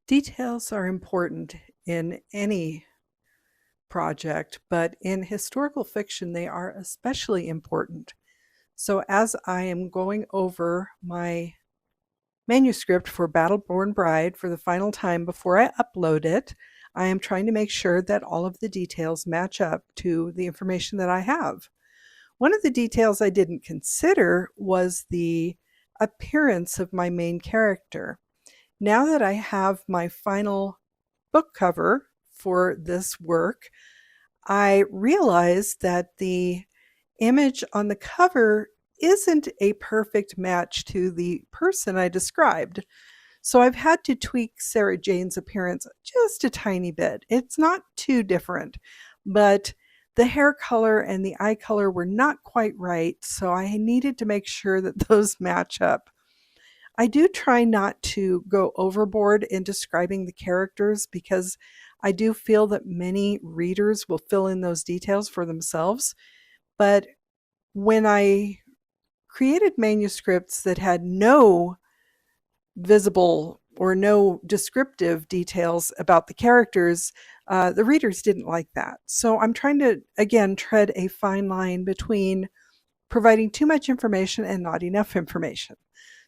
Details are important in any project, but in historical fiction, they are especially important. So, as I am going over my manuscript for Battleborn Bride for the final time before I upload it, I am trying to make sure that all of the details match up to the information that I have. One of the details I didn't consider was the appearance of my main character. Now that I have my final book cover for this work, I realized that the image on the cover isn't a perfect match to the person I described. So I've had to tweak Sarah Jane's appearance just a tiny bit. It's not too different, but the hair color and the eye color were not quite right, so I needed to make sure that those match up. I do try not to go overboard in describing the characters because I do feel that many readers will fill in those details for themselves. But when I created manuscripts that had no visible or no descriptive details about the characters, the readers didn't like that. So I'm trying to, again, tread a fine line between providing too much information and not enough information.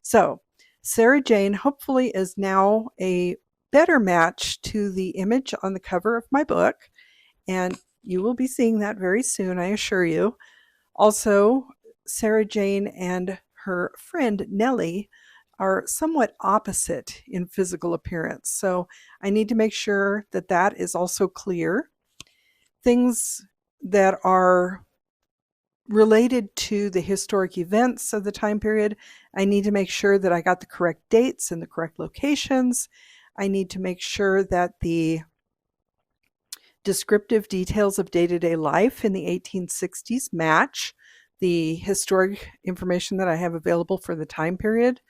So Sarah Jane hopefully is now a better match to the image on the cover of my book, and you will be seeing that very soon, I assure you. Also, Sarah Jane and her friend Nellie are somewhat opposite in physical appearance, so I need to make sure that that is also clear. Things that are related to the historic events of the time period, I need to make sure that I got the correct dates and the correct locations. I need to make sure that the descriptive details of day-to-day life in the 1860s match the historic information that I have available for the time period,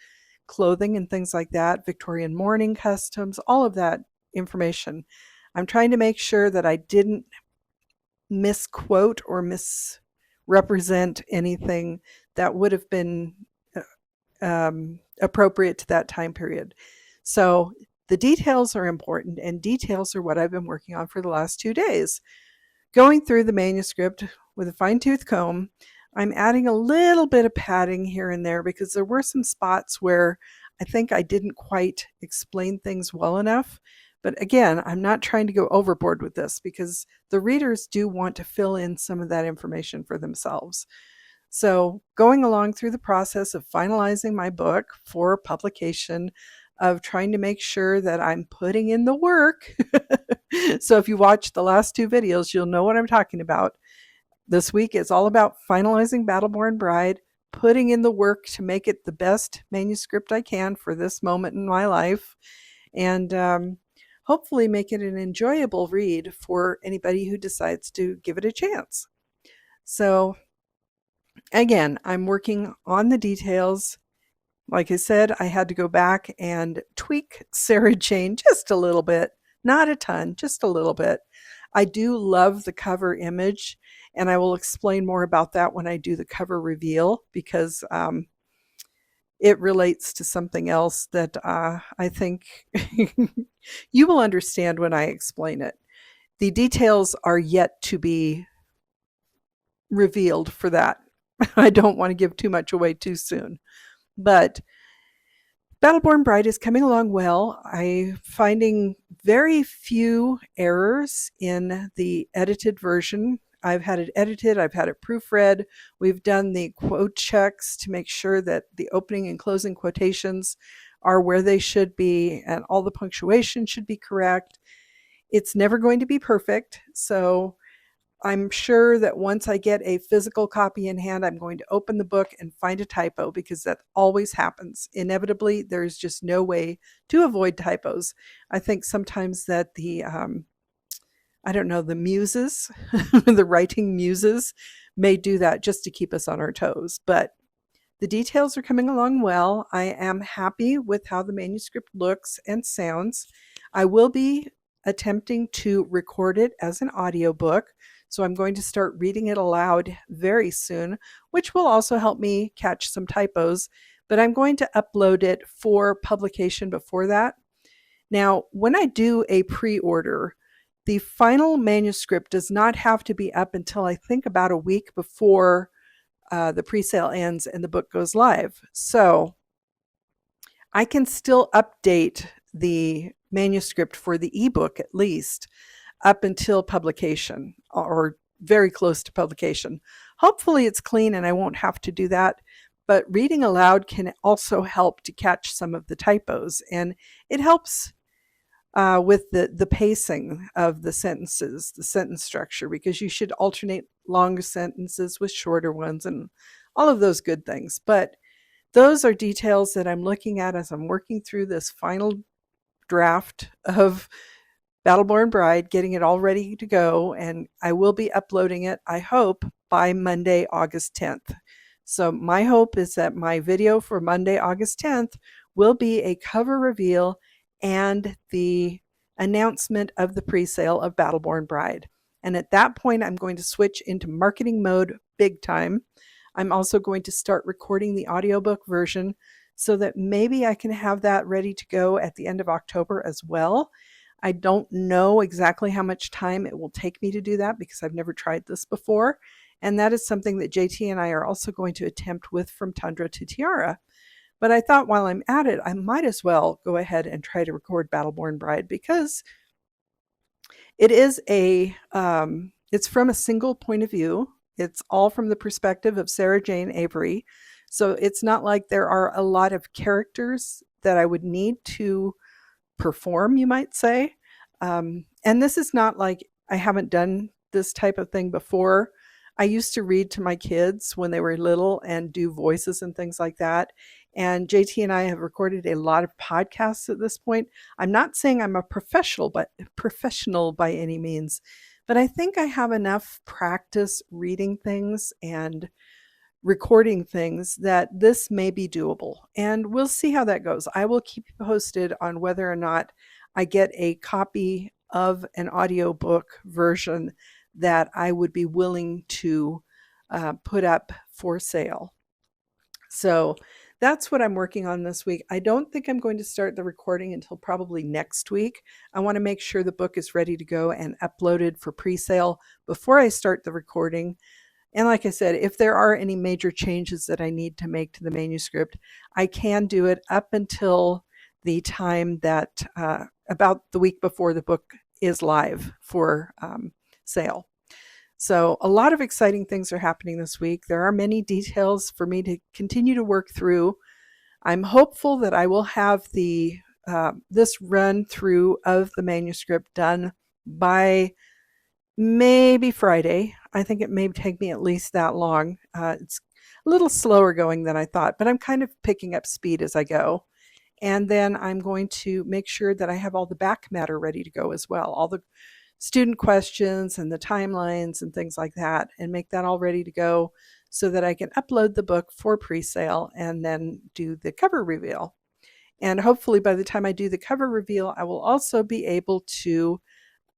clothing and things like that, Victorian mourning customs, all of that information. I'm trying to make sure that I didn't misquote or misrepresent anything that would have been appropriate to that time period. So the details are important, and details are what I've been working on for the last 2 days. Going through the manuscript with a fine-tooth comb, I'm adding a little bit of padding here and there because there were some spots where I think I didn't quite explain things well enough. But again, I'm not trying to go overboard with this because the readers do want to fill in some of that information for themselves. So going along through the process of finalizing my book for publication, of trying to make sure that I'm putting in the work. So if you watch the last 2 videos, you'll know what I'm talking about. This week is all about finalizing Battleborn Bride, putting in the work to make it the best manuscript I can for this moment in my life, and hopefully make it an enjoyable read for anybody who decides to give it a chance. So again, I'm working on the details. Like I said, I had to go back and tweak Sarah Jane just a little bit, not a ton, just a little bit. I do love the cover image, and I will explain more about that when I do the cover reveal because it relates to something else that I think you will understand when I explain it. The details are yet to be revealed for that. I don't want to give too much away too soon. But Battleborn Bride is coming along well. I'm finding very few errors in the edited version. I've had it edited, I've had it proofread. We've done the quote checks to make sure that the opening and closing quotations are where they should be and all the punctuation should be correct. It's never going to be perfect, so I'm sure that once I get a physical copy in hand, I'm going to open the book and find a typo because that always happens. Inevitably, there's just no way to avoid typos. I think sometimes that I don't know, the muses, the writing muses may do that just to keep us on our toes. But the details are coming along well. I am happy with how the manuscript looks and sounds. I will be attempting to record it as an audiobook. So I'm going to start reading it aloud very soon, which will also help me catch some typos. But I'm going to upload it for publication before that. Now, when I do a pre-order, the final manuscript does not have to be up until I think about a week before the pre-sale ends and the book goes live. So I can still update the manuscript for the ebook at least up until publication or very close to publication. Hopefully it's clean and I won't have to do that. But reading aloud can also help to catch some of the typos, and it helps with the pacing of the sentences, the sentence structure, because you should alternate longer sentences with shorter ones and all of those good things. But those are details that I'm looking at as I'm working through this final draft of Battleborn Bride, getting it all ready to go, and I will be uploading it, I hope, by Monday, August 10th. So my hope is that my video for Monday, August 10th will be a cover reveal and the announcement of the pre-sale of Battleborn Bride. And at that point, I'm going to switch into marketing mode big time. I'm also going to start recording the audiobook version so that maybe I can have that ready to go at the end of October as well. I don't know exactly how much time it will take me to do that because I've never tried this before. And that is something that JT and I are also going to attempt with From Tundra to Tiara. But I thought while I'm at it, I might as well go ahead and try to record Battleborn Bride because it is it's from a single point of view. It's all from the perspective of Sarah Jane Avery. So it's not like there are a lot of characters that I would need to perform, you might say. And this is not like I haven't done this type of thing before. I used to read to my kids when they were little and do voices and things like that. And JT and I have recorded a lot of podcasts at this point. I'm not saying I'm a professional by any means, but I think I have enough practice reading things and recording things that this may be doable. And we'll see how that goes. I will keep you posted on whether or not I get a copy of an audiobook version that I would be willing to put up for sale. So that's what I'm working on this week. I don't think I'm going to start the recording until probably next week. I want to make sure the book is ready to go and uploaded for pre-sale before I start the recording. And like I said, if there are any major changes that I need to make to the manuscript, I can do it up until the time that about the week before the book is live for sale. So a lot of exciting things are happening this week. There are many details for me to continue to work through. I'm hopeful that I will have this run through of the manuscript done by maybe Friday. I think it may take me at least that long. It's a little slower going than I thought, but I'm kind of picking up speed as I go. And then I'm going to make sure that I have all the back matter ready to go as well, all the student questions and the timelines and things like that, and make that all ready to go so that I can upload the book for pre-sale and then do the cover reveal. And hopefully by the time I do the cover reveal, I will also be able to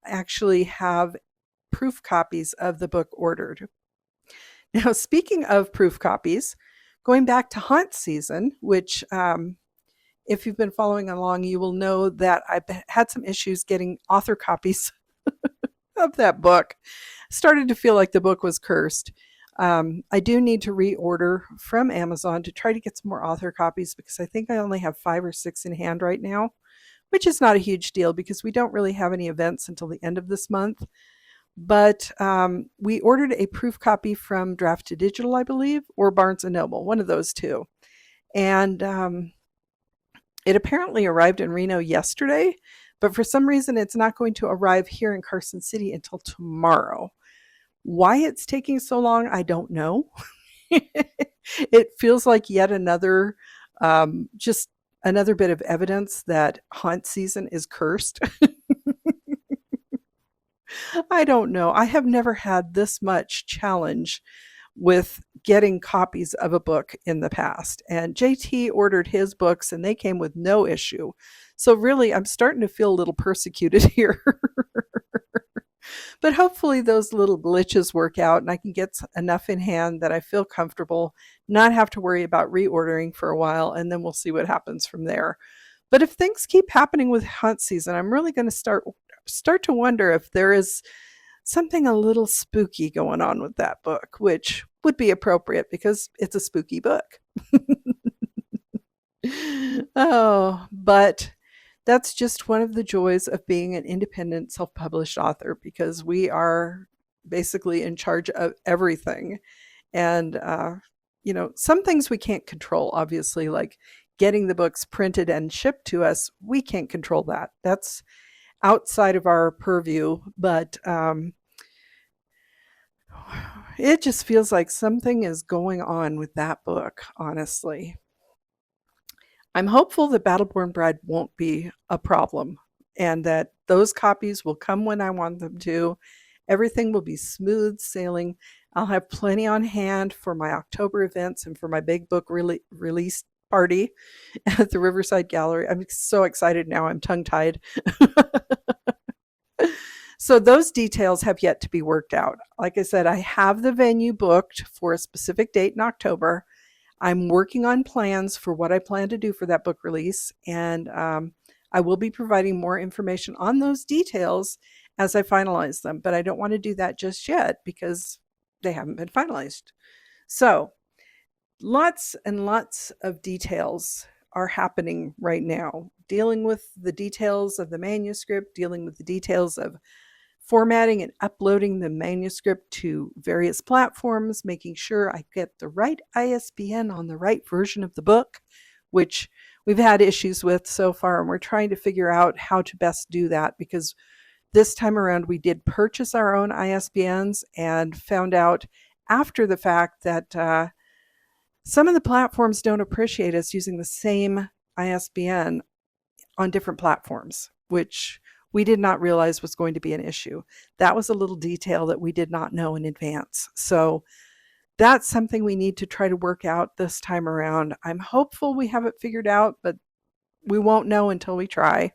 actually have proof copies of the book ordered. Now, speaking of proof copies, going back to haunt season, which if you've been following along, you will know that I've had some issues getting author copies of that book. Started to feel like the book was cursed. I do need to reorder from Amazon to try to get some more author copies because I think I only have 5 or 6 in hand right now, which is not a huge deal because we don't really have any events until the end of this month. But we ordered a proof copy from Draft to Digital, I believe, or Barnes & Noble, one of those two. And it apparently arrived in Reno yesterday, but for some reason it's not going to arrive here in Carson City until tomorrow. Why it's taking so long, I don't know. It feels like yet another, just another bit of evidence that haunt season is cursed. I don't know. I have never had this much challenge with getting copies of a book in the past. And JT ordered his books and they came with no issue. So really, I'm starting to feel a little persecuted here. But hopefully those little glitches work out and I can get enough in hand that I feel comfortable, not have to worry about reordering for a while, and then we'll see what happens from there. But if things keep happening with hunt season, I'm really going to start to wonder if there is something a little spooky going on with that book, which would be appropriate because it's a spooky book. Oh, but that's just one of the joys of being an independent self-published author, because we are basically in charge of everything. And some things we can't control, obviously, like getting the books printed and shipped to us. We can't control that. That's outside of our purview. But it just feels like something is going on with that book, honestly. I'm hopeful that Battleborn Bride won't be a problem, and that those copies will come when I want them to. Everything will be smooth sailing. I'll have plenty on hand for my October events and for my big book release party at the Riverside Gallery. I'm so excited now. I'm tongue-tied. So those details have yet to be worked out. Like I said, I have the venue booked for a specific date in October. I'm working on plans for what I plan to do for that book release, and I will be providing more information on those details as I finalize them, but I don't want to do that just yet because they haven't been finalized. So lots and lots of details are happening right now, dealing with the details of the manuscript, dealing with the details of formatting and uploading the manuscript to various platforms, making sure I get the right ISBN on the right version of the book, which we've had issues with so far, and we're trying to figure out how to best do that, because this time around we did purchase our own ISBNs and found out after the fact that some of the platforms don't appreciate us using the same ISBN on different platforms, which we did not realize was going to be an issue. That was a little detail that we did not know in advance. So that's something we need to try to work out this time around. I'm hopeful we have it figured out, but we won't know until we try.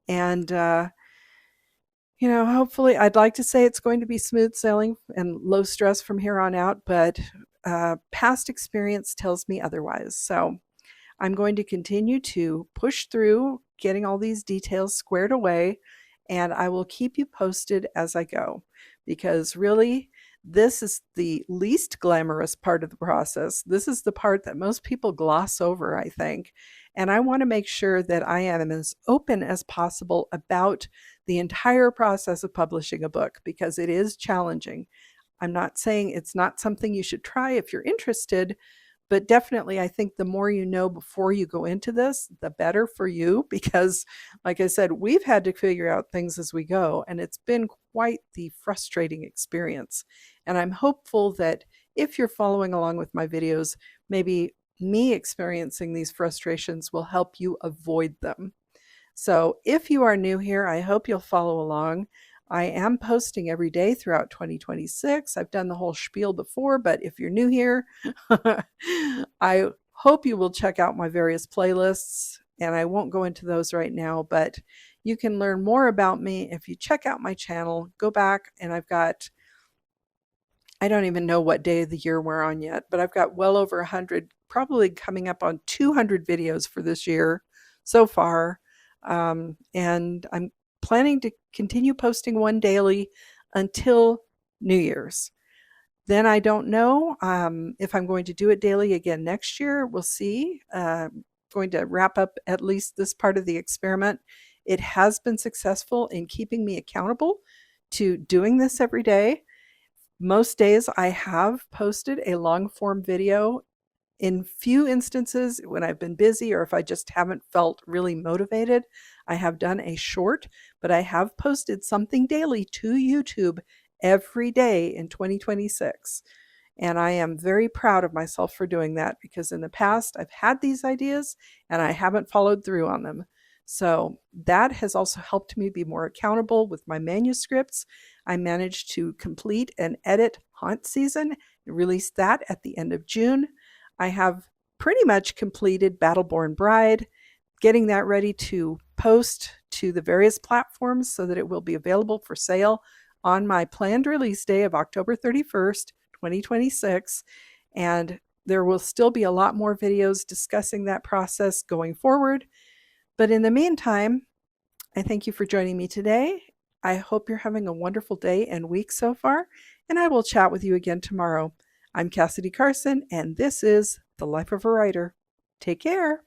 And, hopefully, I'd like to say it's going to be smooth sailing and low stress from here on out, but past experience tells me otherwise. So I'm going to continue to push through getting all these details squared away, and I will keep you posted as I go, because really, this is the least glamorous part of the process. This is the part that most people gloss over, I think. And I want to make sure that I am as open as possible about the entire process of publishing a book, because it is challenging. I'm not saying it's not something you should try if you're interested, but definitely I think the more you know before you go into this, the better for you, because like I said, we've had to figure out things as we go, and it's been quite the frustrating experience. And I'm hopeful that if you're following along with my videos, maybe me experiencing these frustrations will help you avoid them. So if you are new here, I hope you'll follow along. I am posting every day throughout 2026. I've done the whole spiel before, but if you're new here, I hope you will check out my various playlists, and I won't go into those right now, but you can learn more about me if you check out my channel. Go back, and I don't even know what day of the year we're on yet, but I've got well over 100, probably coming up on 200 videos for this year so far. And I'm planning to continue posting one daily until New Year's. Then I don't know if I'm going to do it daily again next year. We'll see. Going to wrap up at least this part of the experiment. It has been successful in keeping me accountable to doing this every day. Most days I have posted a long form video. In few instances, when I've been busy or if I just haven't felt really motivated, I have done a short, but I have posted something daily to YouTube every day in 2026. And I am very proud of myself for doing that, because in the past I've had these ideas and I haven't followed through on them. So that has also helped me be more accountable with my manuscripts. I managed to complete and edit Haunt Season and release that at the end of June. I have pretty much completed Battleborn Bride, getting that ready to post to the various platforms so that it will be available for sale on my planned release day of October 31st, 2026. And there will still be a lot more videos discussing that process going forward. But in the meantime, I thank you for joining me today. I hope you're having a wonderful day and week so far, and I will chat with you again tomorrow. I'm Cassidy Carson, and this is The Life of a Writer. Take care.